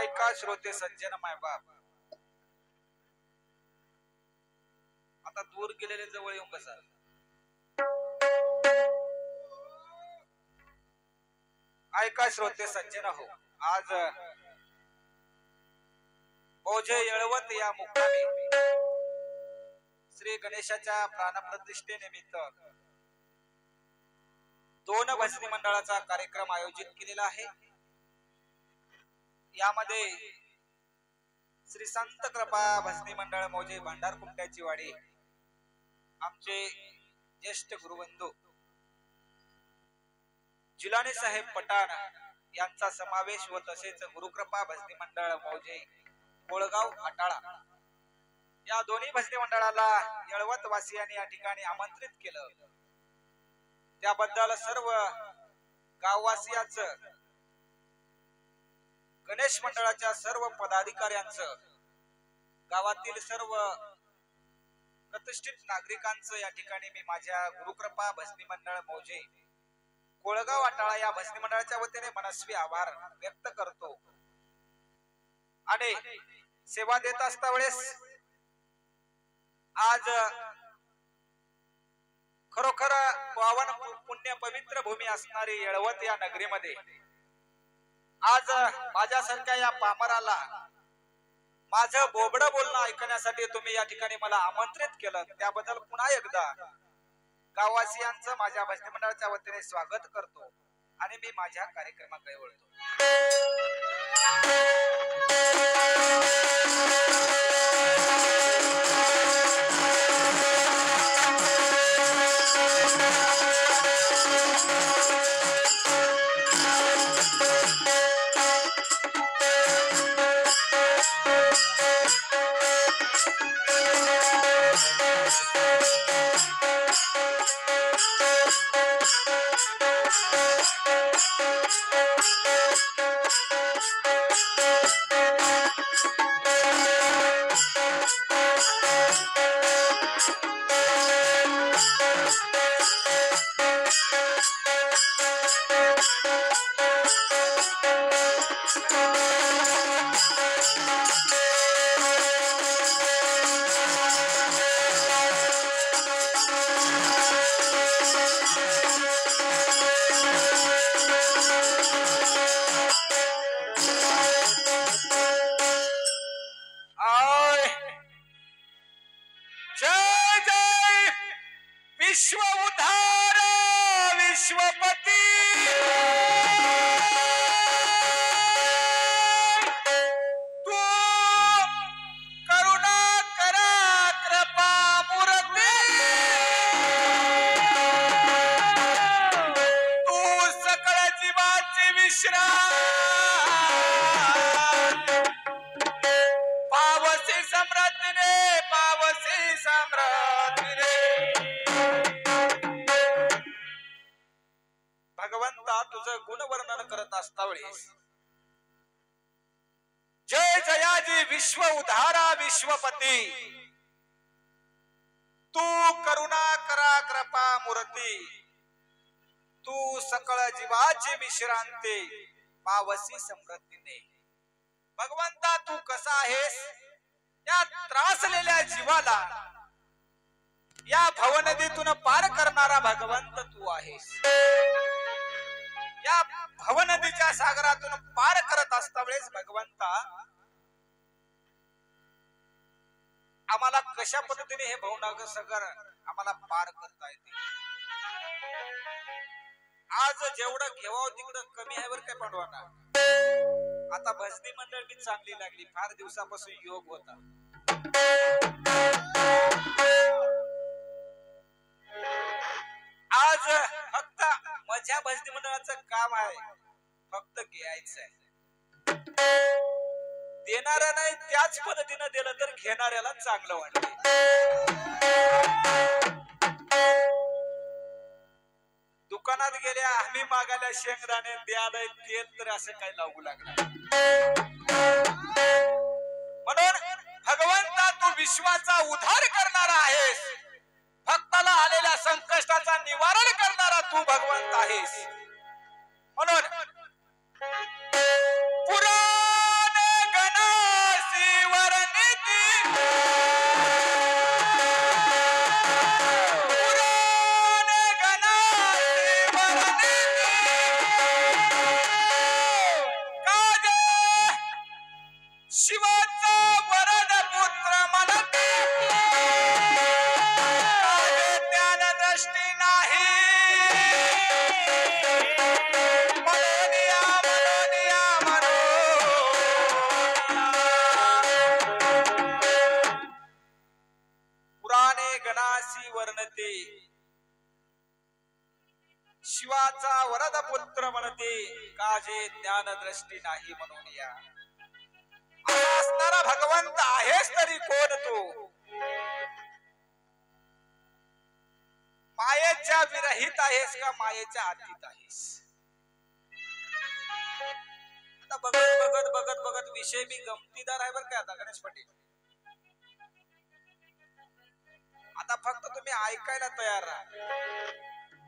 ऐका श्रोते सज्जन माय बाप, आता दूर गेलेले जवळ येऊन कसा. ऐका श्रोते सज्जन हो, आज ओझे येळवत या मुक्कामी श्री गणेशाच्या प्राणप्रतिष्ठे निमित्त 2 भजनी मंडळाचा कार्यक्रम आयोजित केलेला आहे. यामध्ये श्री संत कृपा भजनी मंडळ मौजे भांडारकुंट्याची वाडी आमचे ज्येष्ठ गुरुबंधू जिलानी साहेब पठाण यांचा समावेश व तसेच गुरुकृपा भजनी मंडळ मौजे कोळगाव अटाळा या दोन्ही भजनी मंडळाला येळवत वासियांनी या ठिकाणी आमंत्रित केलं. त्याबद्दल सर्व गाववासियांचं, गणेश मंडळाच्या सर्व पदाधिकाऱ्यांचं, गावातील सर्व प्रतिष्ठित नागरिकांचं या ठिकाणी मी माझ्या गुरुकृपा भजनी मंडळ मौजे कोळगाव अटाळा या भजनी मंडळाच्या वतीने मनस्वी आभार व्यक्त करतो. आणि सेवा देत असता वेळेस आज खरोखर पावन पुण्य पवित्र भूमी असणारी येळवत या नगरीमध्ये आज माझ्यासारख्या या पामराला माझं बोबडं बोलणं ऐकण्यासाठी तुम्ही या ठिकाणी मला आमंत्रित केलं, त्याबद्दल पुन्हा एकदा गाववासियांचं माझ्या भजनी मंडळाच्या वतीने स्वागत करतो आणि मी माझ्या कार्यक्रमाकडे वळतो. विश्व उद्धार विश्वपती तू करुणा करा कृपा मूर्ती तू सकळ जीवाची विश्राम पावसी समृद्धीने पावसी समृद्धीने भगवंता तुझं गुणवर्णन करत असता वेळेस जय जयाजी विश्व उद्धारा विश्वपती तू करुणा करा कृपा मूर्ती तू सकळ जीवाची विश्रांती पावसी समृद्धीने. भगवंता तू कसा आहेस, या त्रासलेल्या जीवाला या भवनदीतून पार करणारा भगवंत तू आहेस. या भवनदीच्या सागरातून पार करत असता वेळेस भगवंता आम्हाला कशा पद्धतीने हे भवनागर सागर आम्हाला पार करता येते. आज जेवढं घेवावं तिकडं कमी आहे बरं काय पांडवांना. आता भजनी मंडळ बी चांगली लागली, फार दिवसापासून योग होता. आज फक्त माझ्या भजनी मंडळाचं काम आहे फक्त घ्यायचं आहे. देणाऱ्या नाही त्याच पद्धतीनं दिलं तर घेणाऱ्याला चांगलं वाटतं. दुकानात गेल्या आम्ही मागायला शेंगदाणे द्यायला तेल तर असं काही लागू लागणार. म्हणून भगवंता तू विश्वाचा उद्धार करणारा आहेस, भक्ताला आलेल्या संकष्टाचा निवारण करणारा तू भगवंत आहेस. म्हणून पुराण शिवाचा वरद पुत्र म्हणते ज्ञान दृष्टी नाही मनोनिया मनोनिया पुराणे गणासी वर्णते शिवाचा वरद पुत्र म्हणते काजे ज्ञान दृष्टी नाही म्हणून या असणारा भगवंत आहेस तरी कोण तू मायेच्या विरहित आहेस का मायेच्या आतीत आहेस आता बघत बघत बघत बघत विषय बी गमतीदार आहे बरं काय आता गणेश पाटील आता फक्त तुम्ही ऐकायला तयार राहा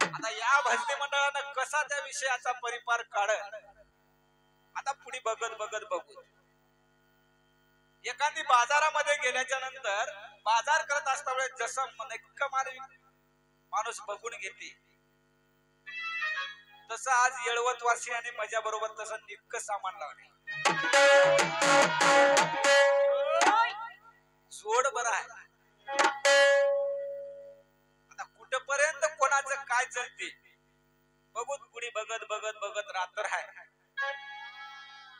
आता या भजनी मंडळानं कसा त्या विषयाचा परिपार काढत आता पुढे बघत बघत बघू एखादी बाजारामध्ये गेल्याच्या नंतर बाजार करत असताना जसं माणूस बघून घेते तसं आज येळवत वासी आणि माझ्या बरोबर तसं निक्क सामान लावले जोड बरं आहे आता कुठपर्यंत कोणाचं काय चालते बघून पुढे बघत बघत बघत रात्र आहे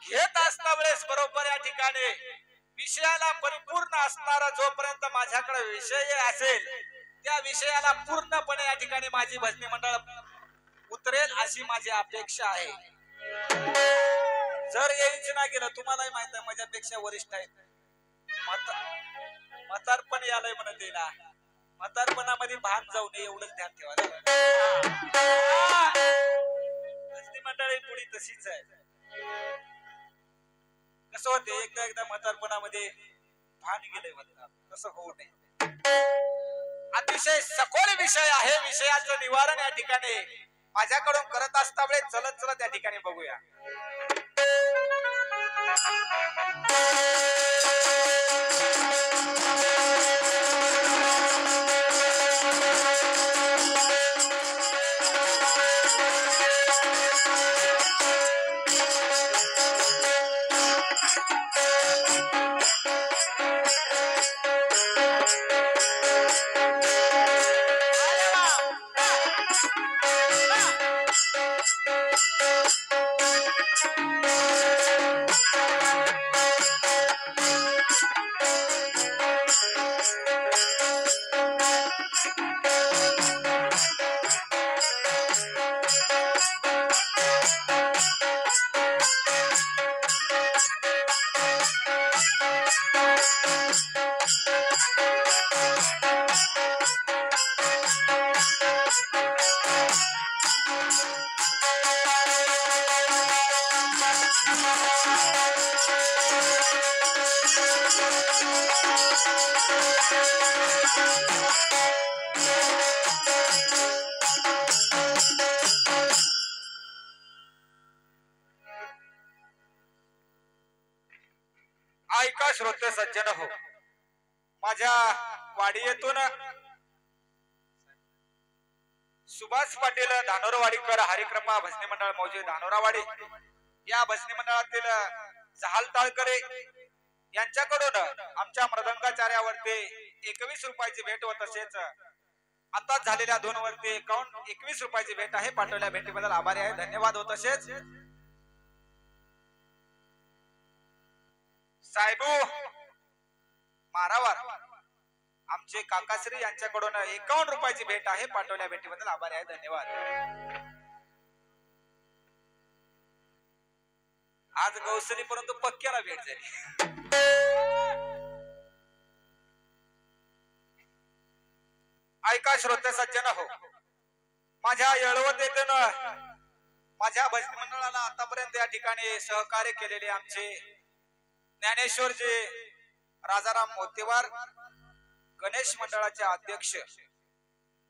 घेत असता वेळेस बरोबर या ठिकाणी विषयाला परिपूर्ण असणारा जोपर्यंत माझ्याकडे विषय असेल त्या विषयाला पूर्णपणे या ठिकाणी माझी भजनी मंडळ उतरेल अशी माझी अपेक्षा आहे जर यायच ना गेलं तुम्हालाही माहित आहे माझ्यापेक्षा वरिष्ठ आहेत म्हातारपण यालय म्हणत येईल म्हातारपणामध्ये भान जाऊ नये एवढंच ध्यान ठेवा भजनी मंडळी पुढे तशीच आहे कसं होते एकदा एकदा म्हातारपणामध्ये भान गेले म्हणतात तसं होऊ नये अतिशय सखोल विषय आहे विषयाचं निवारण या ठिकाणी माझ्याकडून करत असता वेळेस चलत चलत या ठिकाणी बघूया ऐका श्रोते सज्जन हो माझ्या वाडीतून सुभाष पाटील धानोरवाडीकर हरिकृपा भजनी मंडळ मौजे धानोरावाडी या भजनी मंडळातील जहाल ताळकरे यांच्याकडून आमच्या मृदंगाचार्यावरती 21 रुपयाची भेट व तसेच आताच झालेल्या 2 वरती 21 रुपयाची भेट आहे पाठवल्या भेटीबद्दल आभारी आहे धन्यवाद हो तसेच साहेबू मारावार आमचे काकाश्री यांच्याकडून 51 रुपयाची भेट आहे पाठवल्या भेटीबद्दल आभारी आहे धन्यवाद आज गौसरी परंतु पक्क्याला भेट झाली ऐका श्रोते सज्जन हो माझ्या येळवत येथून माझ्या भजनी मंडळाला आतापर्यंत या ठिकाणी सहकार्य केलेले आमचे ज्ञानेश्वर जी राजाराम मोतेवार गणेश मंडळाचे अध्यक्ष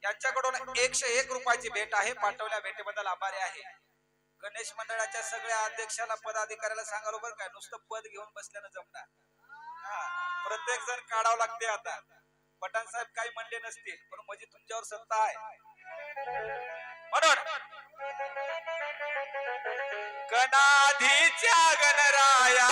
यांच्याकडून 101 रुपयाची भेट आहे पाठवल्या भेटीबद्दल आभारी आहे गणेश मंडळाच्या सगळ्या अध्यक्षाला पदाधिकाऱ्याला सांगालो बरं काय नुसतं पद घेऊन बसल्यानं जमणार प्रत्येक जण काढावं लागते आता पठाण साहेब काही म्हणले नसतील पण म्हणजे तुमच्यावर सत्ता आहे म्हणून गणाधीच्या गणराया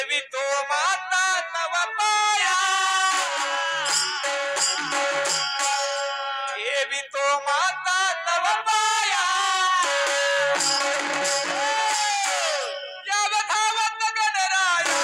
देवी तो माता तव पाया देवी तो माता तव पाया यावधावत गणराया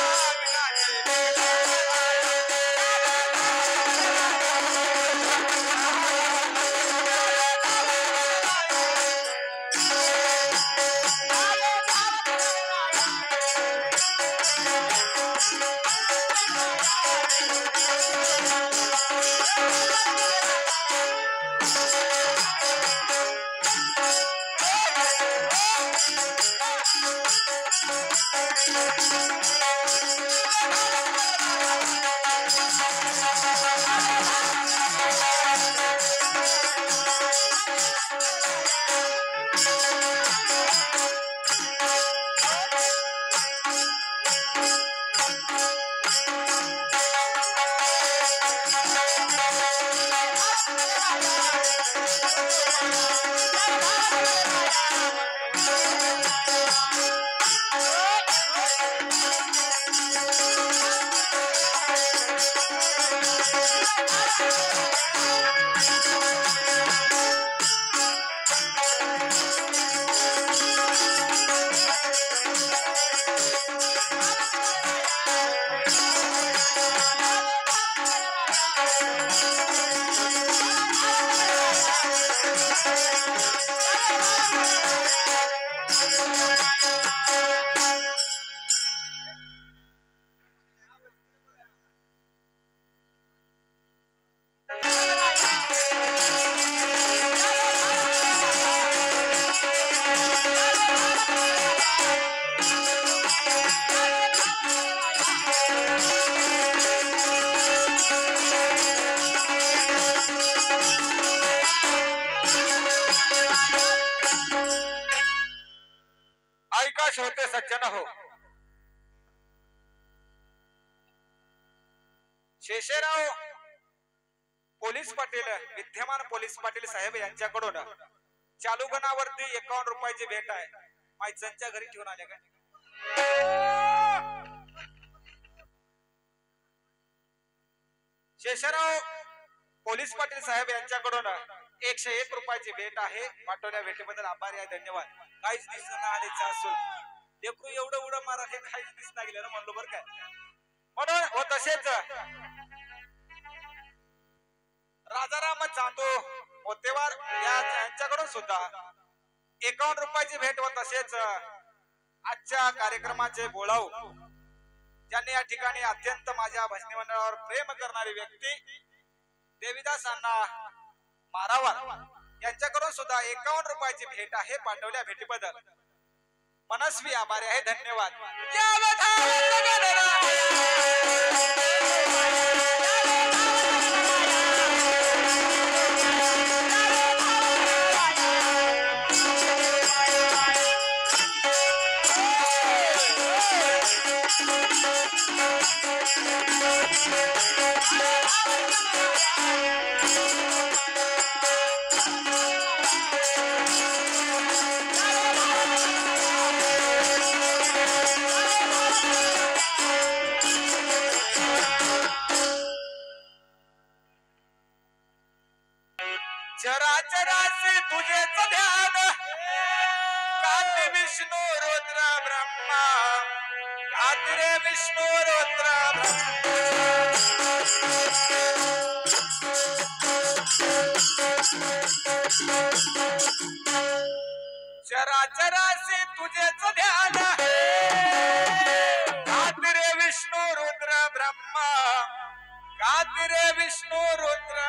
होते सज्जन हो शेषराव पोलीस पाटील विद्यमान पोलीस पाटील साहेब यांच्याकडून चालू गणावरती 51 रुपयाची भेट आहे माईचांच्या घरी ठेवून आले का शेषराव पोलीस पाटील साहेब यांच्याकडून 101 रुपयाची भेट आहे पाठवल्या भेटीबद्दल आभारी आहे धन्यवाद काहीच दिसना आले चासूल देखू एवढं उडं मारा हे काहीच दिसना गेलं ना म्हणलो बरं काय म्हणून हो तसेच राजाराम चांदो मोतेवार यांच्याकडून सुद्धा 51 रुपयाची भेट व तसेच आजच्या कार्यक्रमाचे बोलाव ज्यांनी या ठिकाणी अत्यंत माझ्या भजनी मंडळावर प्रेम करणारी व्यक्ती देवीदास अण्णा मारावार यांच्याकडून सुद्धा 51 रुपयाची भेट आहे पाठवल्या भेटीबद्दल मनस्वी आभारी आहे धन्यवाद चराचरासी तुझेच ध्यान काते विष्णू रुद्र ब्रह्मा काते रे विष्णू रुद्र चराचरासी तुझेच ध्यान काते रे विष्णू रुद्र ब्रह्मा काते रे विष्णू रुद्र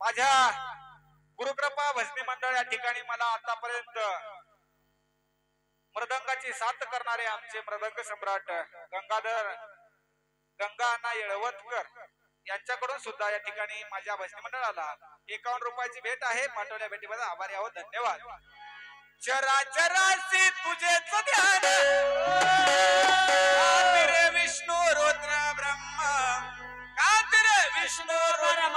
माझ्या गुरुकृपा भजनी मंडळ या ठिकाणी मला आतापर्यंत मृदंगाची साथ करणारे आमचे मृदंग सम्राट गंगा अण्णा येळवतकर यांच्याकडून सुद्धा या ठिकाणी माझ्या भजनी मंडळाला 51 रुपयाची भेट आहे पाठवल्या भेटीबद्दल आभारी आहोत धन्यवाद चराचरासी तुझेच ध्यान काते विष्णू रुद्र ब्रह्मा काते विष्णू रुद्र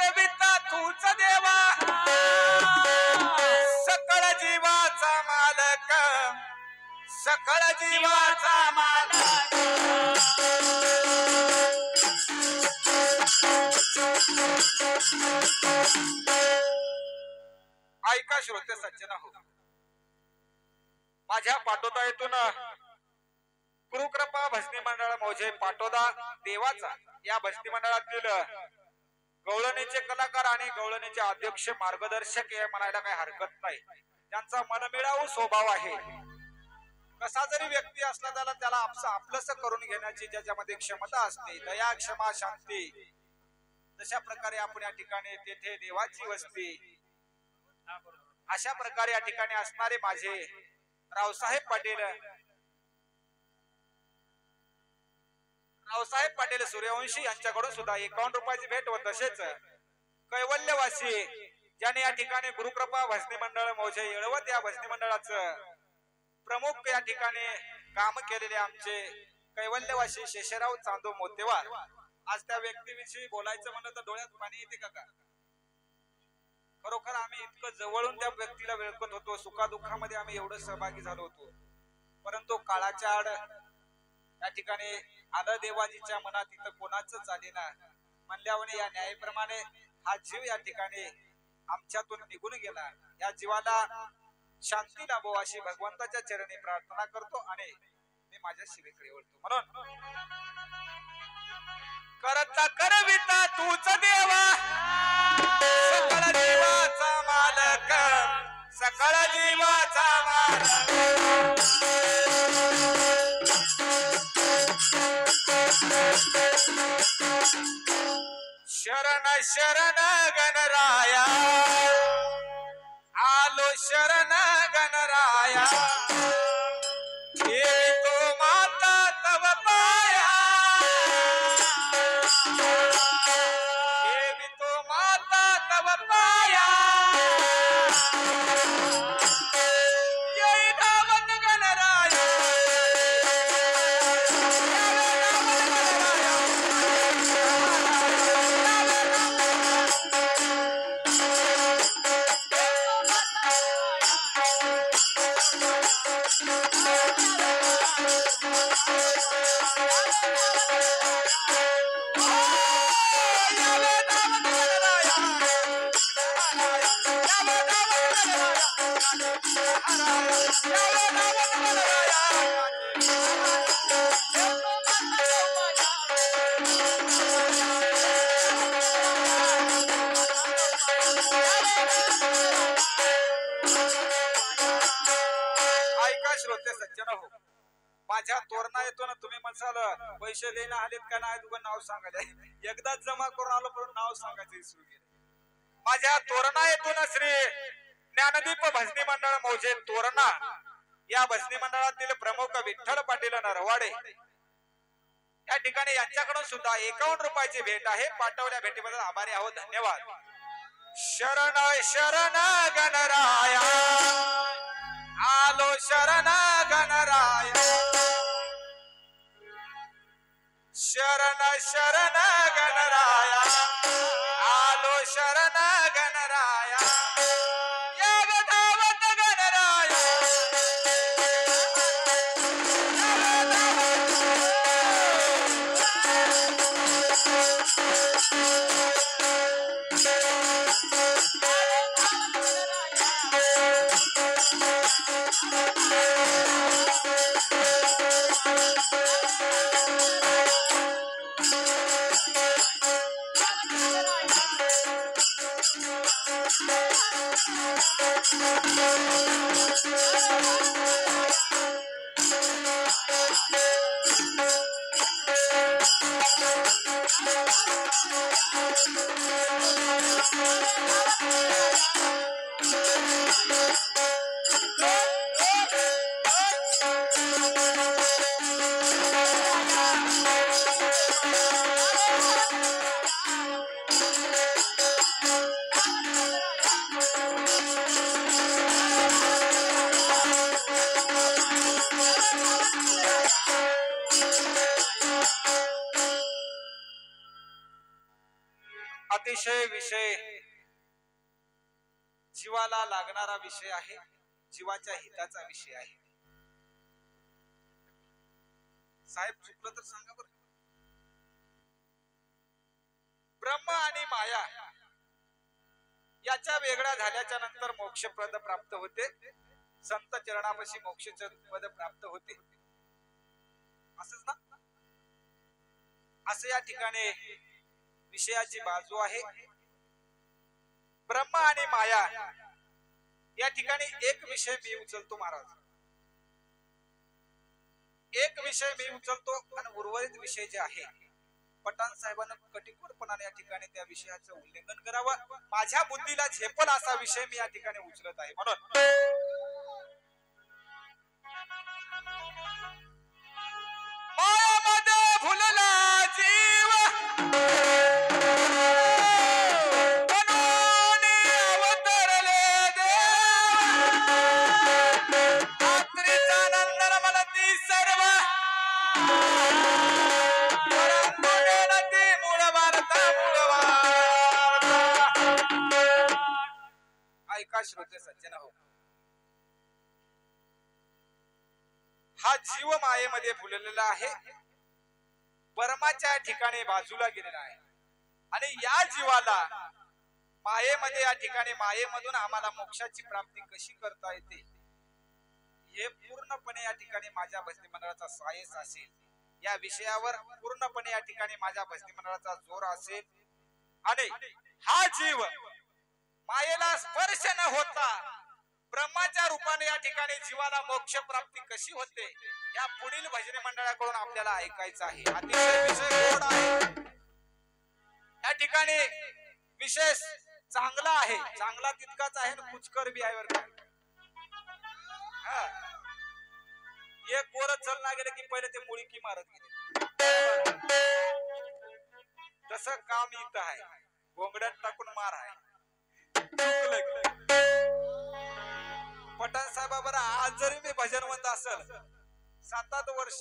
करविता तूच देवा सकळ जीवाचा मालक सकळ जीवाचा मालक ऐका श्रोते सज्जन हो माझ्या पाटोदा येथून गुरुकृपा भजनी मंडळ मौजे पाटोदा देवाचा या भजनी मंडळातील गवळणीचे कलाकार आणि गवळणीचे अध्यक्ष मार्गदर्शक हे म्हणायला काही हरकत नाही त्यांचा मनमिळावू स्वभाव आहे कसा जरी व्यक्ती असला त्याला आपलंस करून घेण्याची ज्याच्यामध्ये क्षमता असते दया क्षमा शांती तशा प्रकारे आपण या ठिकाणी तेथे देवाची वस्ती अशा प्रकारे या ठिकाणी असणारे माझे रावसाहेब पाटील सूर्यवंशी यांच्याकडून सुद्धा 51 रुपयाची भेट व तसेच कैवल्यवासी ज्याने या ठिकाणी गुरुकृपा भजनी मंडळ मौजे येळवत या भजनी मंडळाचं प्रमुख या ठिकाणी काम केलेले आमचे कैवल्यवासी शेषराव चांदो मोतेवार आज त्या व्यक्तीविषयी बोलायचं म्हणलं तर डोळ्यात पाणी येते का खरोखर आम्ही इतकं जवळून त्या व्यक्तीला वेळकत होतो सुखादुःखामध्ये आम्ही एवढं सहभागी झालो होतो परंतु काळाच्या आड या ठिकाणी आलं देवाजीच्या मनात इथं कोणाच चालेना म्हणल्यावर या न्यायाप्रमाणे हा जीव या ठिकाणी आमच्यातून निघून गेला या जीवाला शांती लाभो अशी भगवंताच्या चरणी प्रार्थना करतो आणि मी माझ्या शिवेकडे वळतो म्हणून करता करविता तूच देवा सकळ जीवाचा मालक सकळ जीवाचा मालक शरण शरण गणराया आलो शरण गणराया देवी तो माता तव पाया देवी तो माता तव पाया जय धावन गणराया श्रोते सज्जन हो माझ्या तोरणा येतो ना तुम्ही म्हणसाल पैसे देणं आलेत का नाही तुझं नाव सांगायला एकदाच जमा करून आलो पण नाव सांगायचं विसरू गेले माझ्या तोरणा येतो ना श्री ज्ञानदीप भजनी मंडळ मौजे तोरणा या भजनी मंडळातील प्रमुख विठ्ठल पाटील नरवाडे या ठिकाणी यांच्याकडून सुद्धा 51 रुपयाची भेट आहे पाठवल्या भेटीबद्दल आभारी आहोत धन्यवाद शरण शरण गणराया आलो शरण गणराया शरण शरण गणराया आलो शरण गणराया या धावत गणराया अतिशय विषय जीवाला लागणारा विषय आहे, जीवाच्या हिताचा विषय आहे. साहेब चुकलं तर सांगा बरं. ब्रह्म आणि माया याच्या वेगळ्या झाल्याच्या नंतर मोक्षपद प्राप्त होते, संत चरणापाशी मोक्षचे पद प्राप्त होते. असंच ना? असं या ठिकाणी विषयाची बाजू आहे. ब्रह्म आणि माया या ठिकाणी एक विषय मी उचलतो महाराज, एक विषय मी उचलतो आणि उर्वरित विषय जे आहे पठाण साहेबांना कटिकोरपणाने या ठिकाणी त्या विषयाचं उल्लेखन करावं. माझ्या बुद्धीला झेपल असा विषय मी या ठिकाणी उचलत आहे. म्हणून मायामध्ये भुलला जीव श्रोते सज्जन हो, हा जीव मायेमध्ये फुललेला आहे, परमाच्या ठिकाणी बाजूला गेलेला आहे. आणि या जीवाला मायेमध्ये या ठिकाणी मायेमधून आम्हाला मोक्षाची प्राप्ती कशी करता येते हे पूर्णपणे या ठिकाणी माझ्या भक्ती मंडळाचा सायस असेल. या विषयावर पूर्णपणे या ठिकाणी माझ्या भक्ती मंडळाचा जोर असेल. आणि हा जीव मायेला स्पर्श न होता ब्रह्माच्या रूपाने या ठिकाणी जीवाला मोक्ष प्राप्ती कशी होते या पुढील भजनी मंडळाकडून आपल्याला ऐकायचं आहे. अतिशय विषय गोड आहे. या ठिकाणी विशेष चांगला आहे, चांगला तितकाच आहे आणि कुचकर बी आहे. बरं एक पोरं चल ना गेले की पहिले ते मुळकी मारत गेले. तसं काम इथं आहे, घोंगड्यात टाकून मार आहे. पठाण साहेबाबरा आज जरी मी भजनवंत असेल 7-8 वर्ष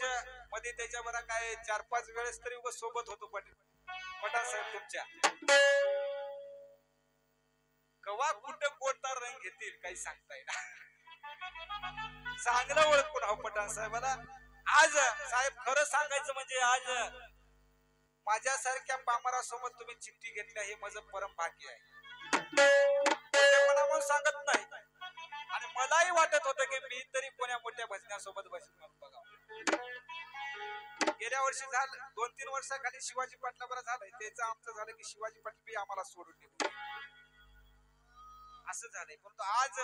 मध्ये त्याच्या बरा काय 4-5 वेळेस तरी उगाच सोबत होतो. पठाण साहेब तुमच्या कवा कुठं कोणता रंग घेतील काही सांगता येईल. चांगलं ओळखून हा पठाण साहेबाला. आज साहेब खरं सांगायचं म्हणजे आज माझ्यासारख्या पामरासोबत तुम्ही चिठ्ठी घेतल्या हे माझं परम भाग्य आहे. मनामुळे सांगत नाही आणि मलाही वाटत होतं की मी तरी कोण्या मोठ्या भजनासोबत भजन म्हणून बघावं. गेल्या वर्षी झालं 2-3 वर्षाखाली शिवाजी पाटला बरं झालंय, त्याचं आमचं झालं की शिवाजी पाटील बी आम्हाला सोडून निघून असं झालंय. परंतु आज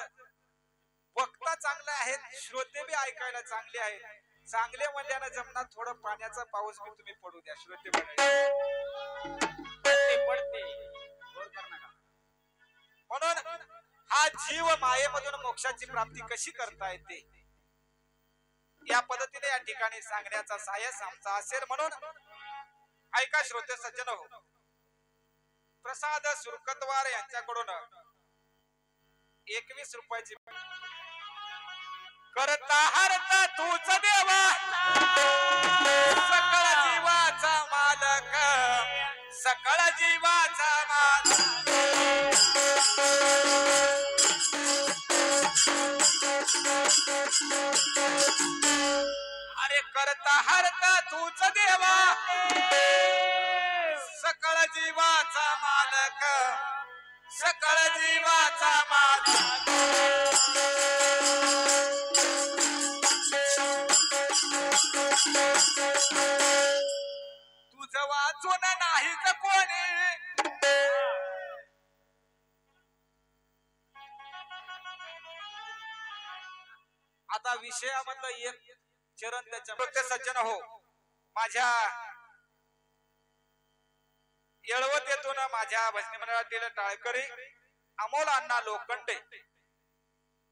वक्ता चांगले आहेत, श्रोते बी ऐकायला चांगले आहेत. चांगले म्हणल्यानं जमणार थोडं पाण्याचा पाऊस बी तुम्ही पडू द्या श्रोते पडते. म्हणून हा जीव मायेमधून मोक्षाची प्राप्ती कशी करता येते या पद्धतीने या ठिकाणी सांगण्याचा सायस आमचा असेल. म्हणून ऐका श्रोते सज्जन हो, प्रसाद सुरकतवार यांच्याकडून 21 रुपयाची करता हरता तूच देवा सकळ जीवाचा मालक, सकळ जीवाचा मालक. अरे करता हरता तूच देवा सकळ जीवाचा मालक, सकळ जीवाचा मालक. तुझ वाचून नाहीच कोणी आता विषयामधलं एक चरण त्याच्या प्रत्येक सज्जन हो, माझ्या येळवत येतो ना माझ्या भजनी मंडळातील टाळकरी अमोल अण्णा लोखंडे.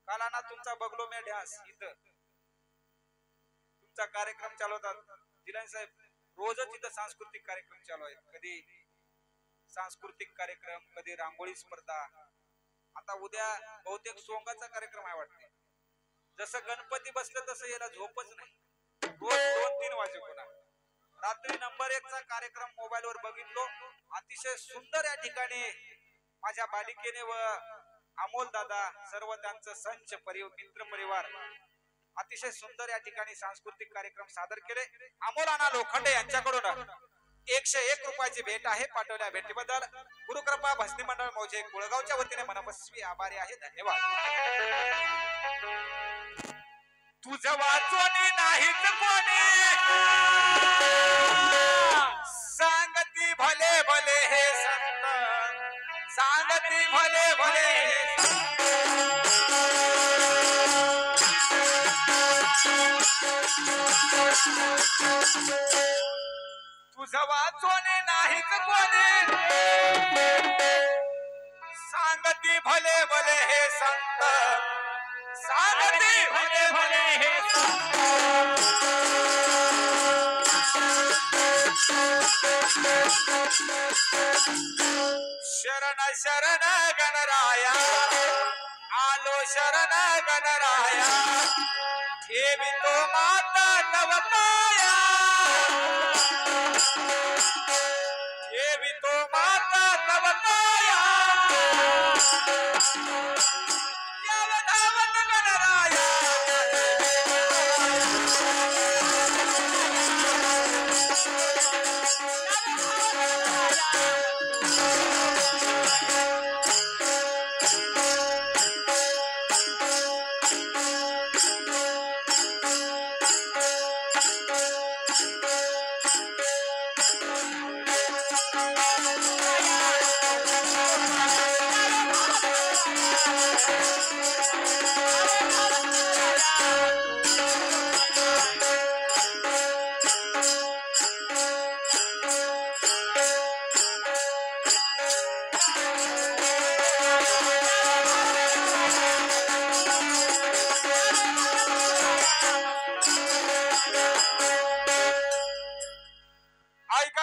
काल अण्णा तुमचा बघलो मी ड्यास इथं तुमचा कार्यक्रम चालवतात. जिलान साहेब रोजच इथं सांस्कृतिक कार्यक्रम चालू आहेत. कधी सांस्कृतिक कार्यक्रम, कधी रांगोळी स्पर्धा. आता उद्या बहुतेक सोंगाचा कार्यक्रम आहे वाटते. जसं गणपती बसले तसं याला झोपच नाही. रोज 2-3 वाजे पुन्हा रात्री नंबर 1 चा कार्यक्रम मोबाईल वर बघितलो. अतिशय सुंदर या ठिकाणी माझ्या बालिकेने व अमोल दादा सर्व त्यांचं संच मित्र परिवार अतिशय सुंदर या ठिकाणी सांस्कृतिक कार्यक्रम सादर केले. अमोलाना लोखंडे यांच्याकडून 101 रुपयाची भेट आहे. पाठवल्या भेटीबद्दल गुरुकृपा भजनी मंडळ मौजे कुळगावच्या वतीने मनस्वी आभारी आहे. धन्यवाद. तुझं वाचोनी नाहीच कोणी सांगती भले भले हे संत सांगती भले भले हे तुझं वाचोनी नाहीच कोणी सांगती भले भले हे संत सांगती भले भले हे शरण शरण गणराया आलो शरण गणराया ठेवी तो माता तव पाया ठेवी तो माता तव पाया यावधावत गणराया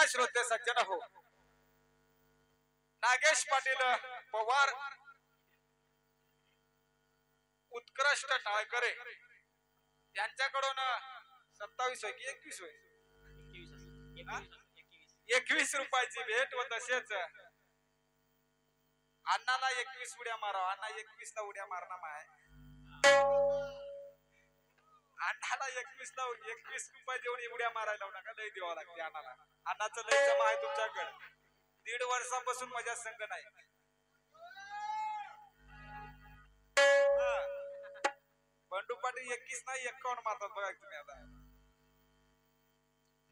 श्रोते सज्जन हो. नागेश पाटील पवार उत्कृष्ट टाळकरे यांच्याकडून 27 होय की 21 होय 21 रुपयाची भेट व तसेच अण्णाला 21 उड्या मारा. अण्णा 21 ला उड्या मारणार माय अण्णाला 21 ला 21 रुपये देऊन उड्या मारायला नका. लय द्यावा लागते अण्णाला. अण्णाचं लय जमा आहे तुमच्याकडे. 1.5 वर्षापासून माझ्या संघ नाही. बंडू पाटील 21 नाही 51 मारतात बघा तुम्ही. आता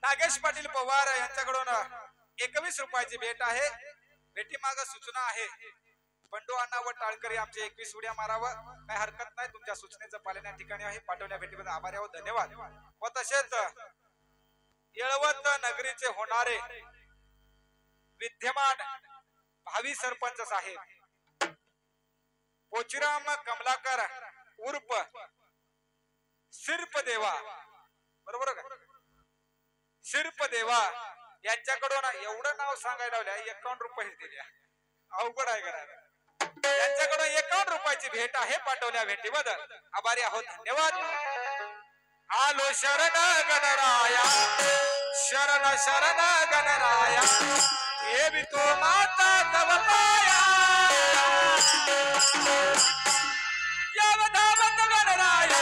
नागेश पाटील पवार यांच्याकडून 21 रुपयाची भेट आहे. भेटी माग सूचना आहे. बंडू अण्णा व टाळकरी आमचे 21 उड्या मारावं. काही हरकत नाही. तुमच्या सूचनेचं पालन या ठिकाणी आहे. पाठवल्या भेटीबद्दल आभारी आहोत. धन्यवाद. व तसेच येळवत नगरीचे होणारे विद्यमान भावी सरपंच साहेब पोचीराम कमलाकर उर्फ शिर्प देवा बरोबर का शिर्प देवा यांच्याकडून एवढं नाव सांगायला लावल्या 51 रुपये दिल्या. अवघड आहे करायला. यांच्याकडून 51 रुपयाची भेट आहे. पाठवल्या भेटीबद्दल आभारी आहोत. धन्यवाद. आलो शरण गणराया शरण शरण गणराया हे भी तो माता तव पाया यावधावत गणराया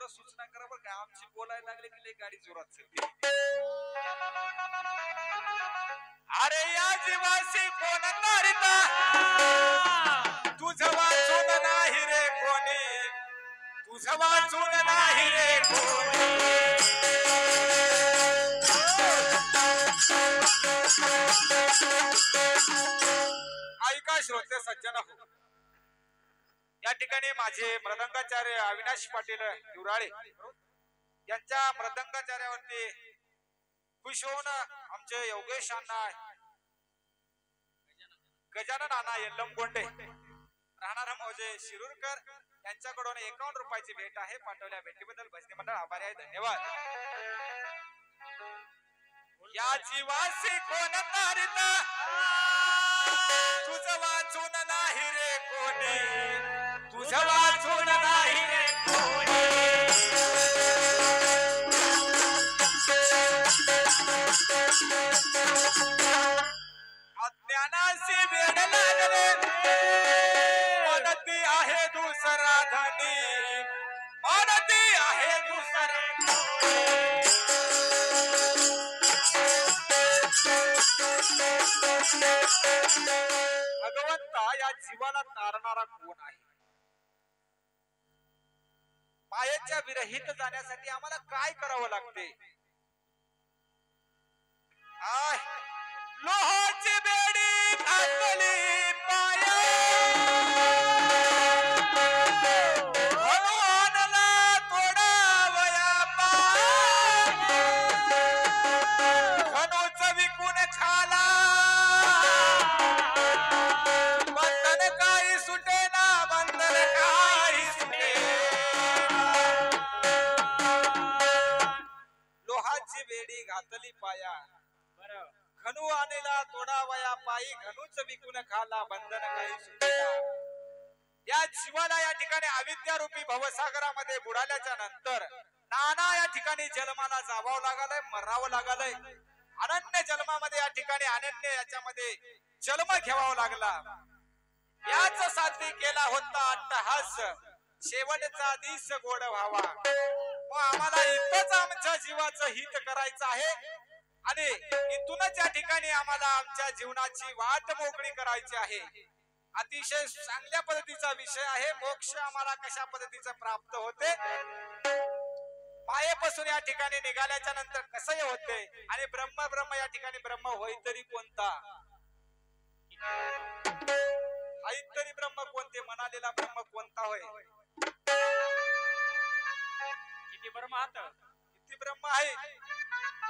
सूचना करा बरं का. आमची बोलायला लागले की गाडी जोरात चलते. अरे या जीवाशी कोण तारिता तुझं वाचून नाही रे कोणी तुझं वाचून नाही रे कोणी. ऐका श्रोते सज्जन हो. या ठिकाणी माझे मृदंगाचार्य अविनाश पाटील युराळे यांच्या मृदंगाचार्यावरती खुश होऊन आमचे योगेश अण्णा गजानन अण्णा यल्लम गोंडे राहणारा मौजे शिरूरकर यांच्याकडून 51 रुपयाची भेट आहे. पाठवल्या भेटीबद्दल भजनी मंडळ आभारी आहे. धन्यवाद. या जीवासी कोण तारित तुझं वाचून नाही रे कोणी, तुझं वाचून नाही रे कोणी. अज्ञानाशी वेड लागले मनती आहे दुसरा धनी, मनती आहे दुसरा. भगवंता या जीवाला तारणारा कोण आहे? मायेच्या विरहित जाण्यासाठी आम्हाला काय करावं लागते? लोहाची बेडी घातली पाया, भगवानला तोडावया पाया, धनुच विकून खाला बंधन काही सुटेना, बंधन काही सुटेना. लोहाची बेडी घातली पाया, घनू आणला तोडावया पायी, घनूच विकून खाला बंधन काही सुटेना. या जीवाला या ठिकाणी अविद्या रूपी भवसागरामध्ये बुडाल्याच्या नंतर नाना या ठिकाणी जन्माला जावावं लागलंय, मरावं लागलंय. अनन्य जन्मामध्ये या ठिकाणी अनन्य याच्यामध्ये जन्म घ्यावा लागला. याच साथी केला होता अट्टहास, शेवटचा दिस गोड व्हावा. मग आम्हाला इथंच आमच्या जीवाचं हित करायचं आहे आणि इथूनच या ठिकाणी आम्हाला आमच्या जीवनाची वाट मोकळी करायची आहे. अतिशय चांगल्या पद्धतीचा विषय आहे. मोक्ष आम्हाला कशा पद्धतीचं प्राप्त होते, मायेपासून या ठिकाणी निघाल्याच्या नंतर कसं होते, आणि ब्रह्म ब्रह्म या ठिकाणी ब्रह्म होई तरी कोणता, आई तरी ब्रह्म कोणते, म्हणालेला ब्रह्म कोणता होय. किती ब्रह्म आहात, किती ब्रह्म आहे,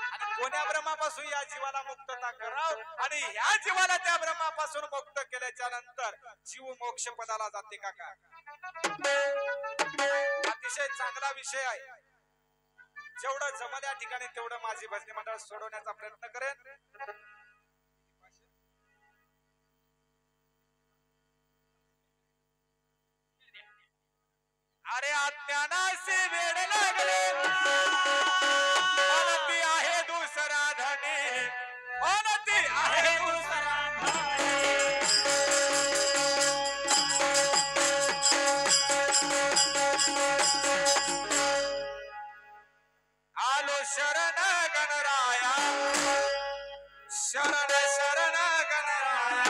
आणि कोण्या ब्रह्मापासून या जीवाला मुक्तता कराव, आणि ह्या जीवाला त्या ब्रह्मापासून मुक्त केल्याच्या नंतर जीव मोक्ष पदाला जाते का? अतिशय चांगला विषय आहे. जेवढं जमल या ठिकाणी तेवढं माझी भजनी मंडळ सोडवण्याचा प्रयत्न करेन. अरे अज्ञानाशी वेड लागले मनती आहे दुसरा धनी, मनती आहे दुसरा धनी. आलो शरण गणराया, शरण शरण गणराया,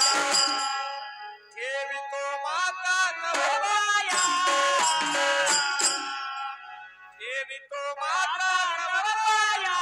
ठेवी तो माता नवराया, ठेवी तो माता नवराया.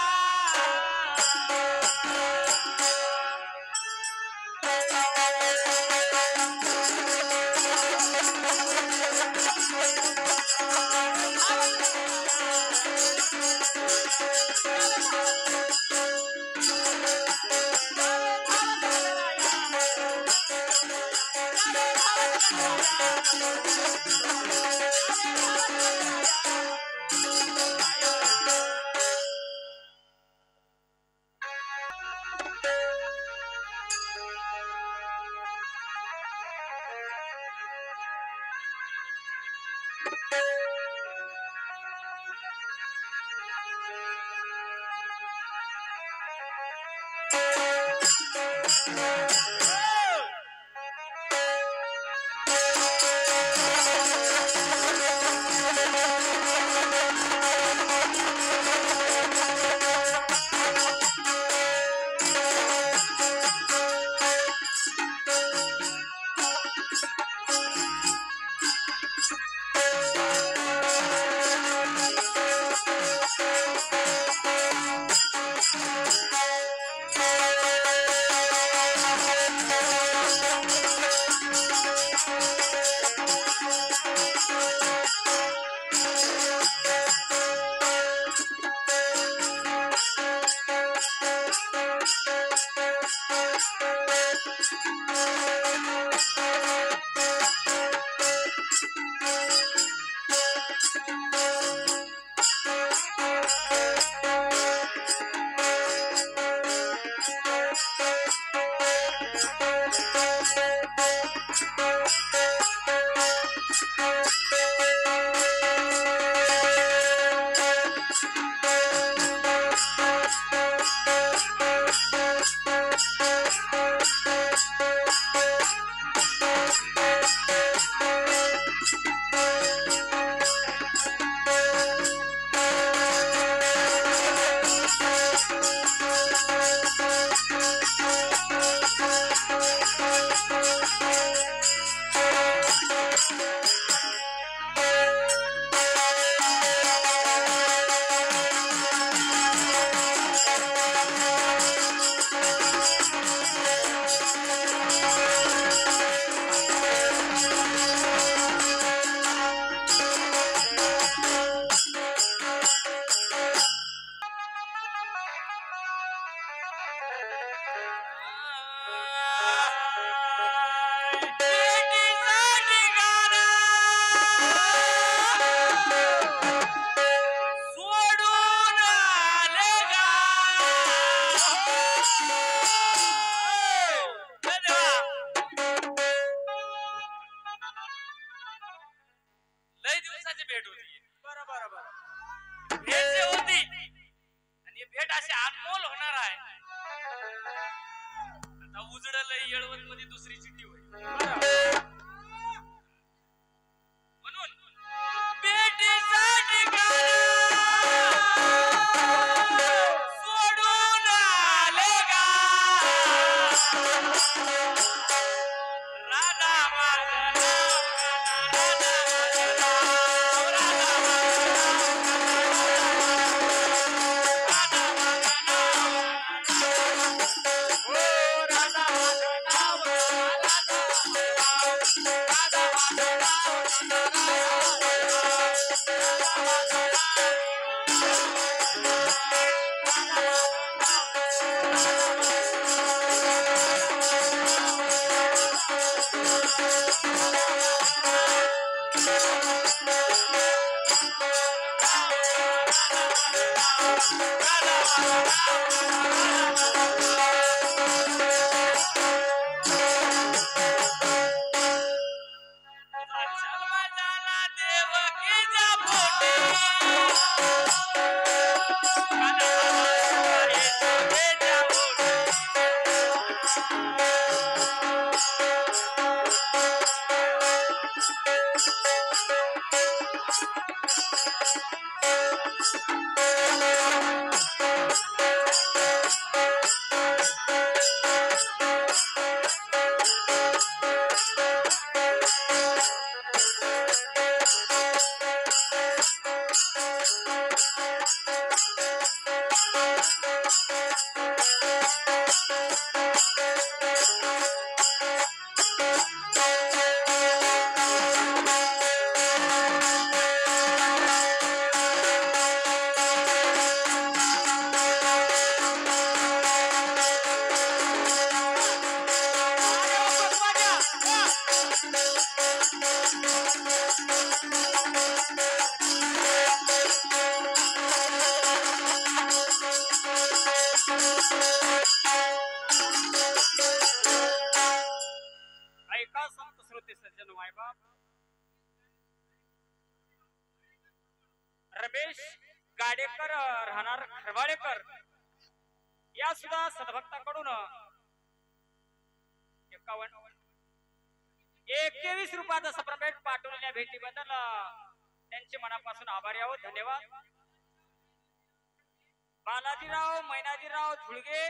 भेट होती. बरोबर. भेट जे होती आणि भेट अशी अनमोल होणार आहे. आता उजळलं येळवत मध्ये दुसरी चिठ्ठी होईल. म्हणून भेटीसाठी सोडून आले गा राधा माझं नाव, राधा माझं नाव, राधा माझं रमेश गाडेकर राहणार खरवाडेकर या सुद्धा सद्भक्ताकडून 21 रुपयाचा सप्रमेट पाठवलेल्या भेटीबद्दल त्यांचे मनापासून आभारी आहोत. धन्यवाद. बालाजीराव मैनाजीराव झुळगे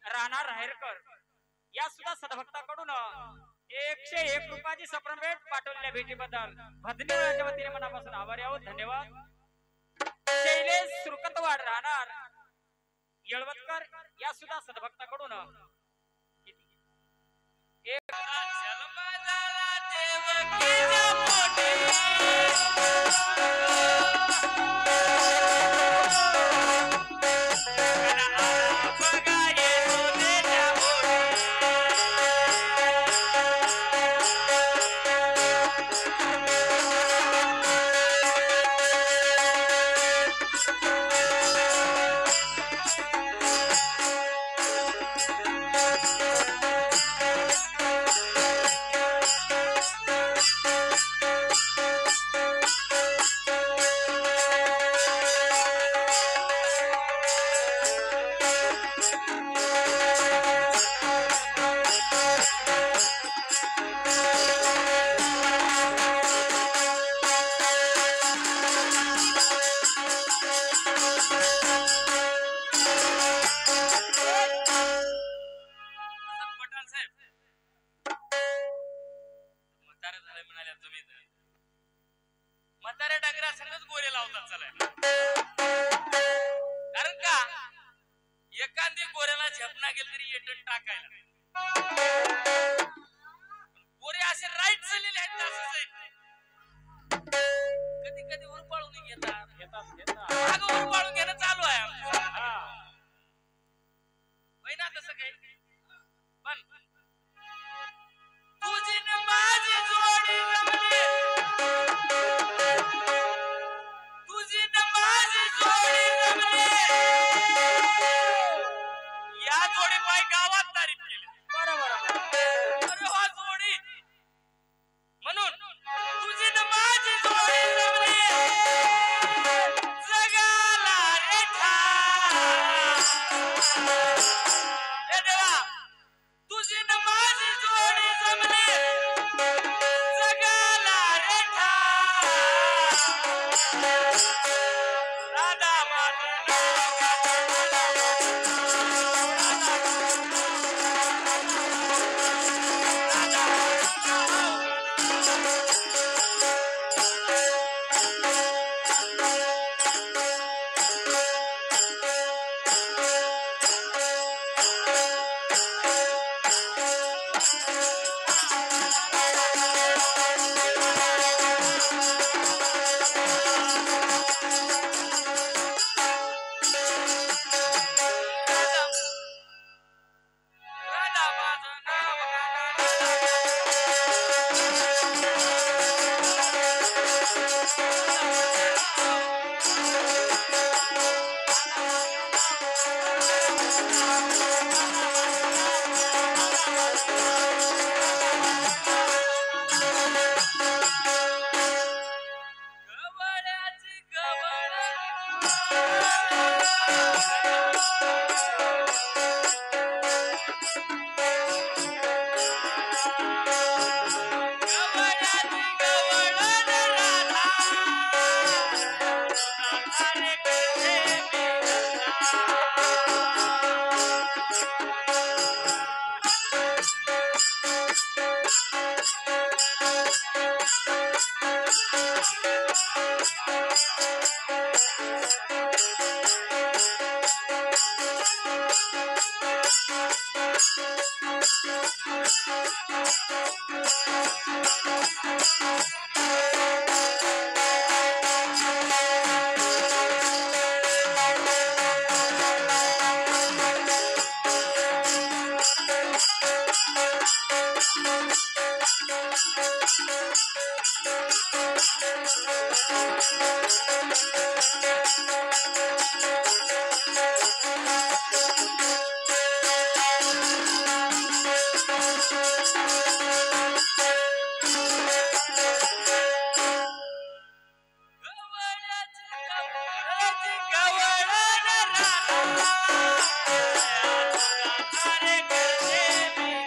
राहणार राहेरकर या सुद्धा सद्भक्ताकडून 101 रुपयाची सप्रमेट पाठवलेल्या भेटीबद्दल भदनीच्या वतीने मनापासून आभारी आहोत. धन्यवाद. शैलेश सुरकतवाड राहणार येळवतकर या सुद्धा सद्भक्ताकडून म्हाताऱ्या डांगरा संगच गोरे लावतात चालाय. कारण का एखादी गोऱ्याला झेपना गेल तरी येटन टाकायला. गोरे असे राईट झालेले आहेत असंच आहे. कधी कधी उरपाळून घेतात मागं उरपाळून घेणं चालू आहे आमचं. ना तसं काही पण तुझी न माझी जोडी जमली, तुझी न माझी जोडी जमली, या जोडी पाय गावात तारीफ केली. बरोबर. अरे हा जोडी म्हणून तुझी न माझी जोडी जमली, राधा माझं नाव राधा माझं गवळ्याची गवळ्याची गवळण राधा अरे करते मी गवळ्याची गवळण राधा अरे करते मी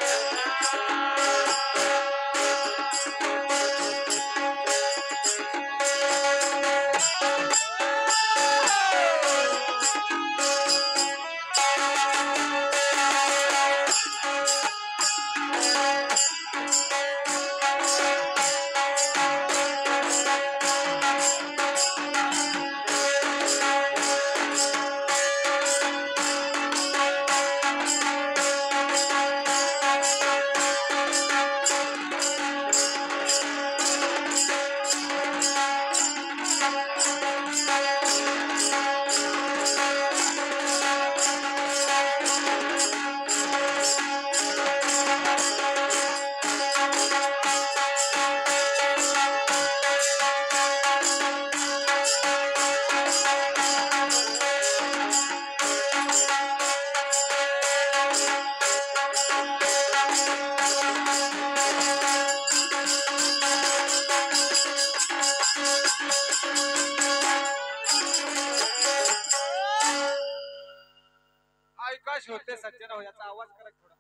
ऐका होते सज्जन हो याचा आवाज करा थोडा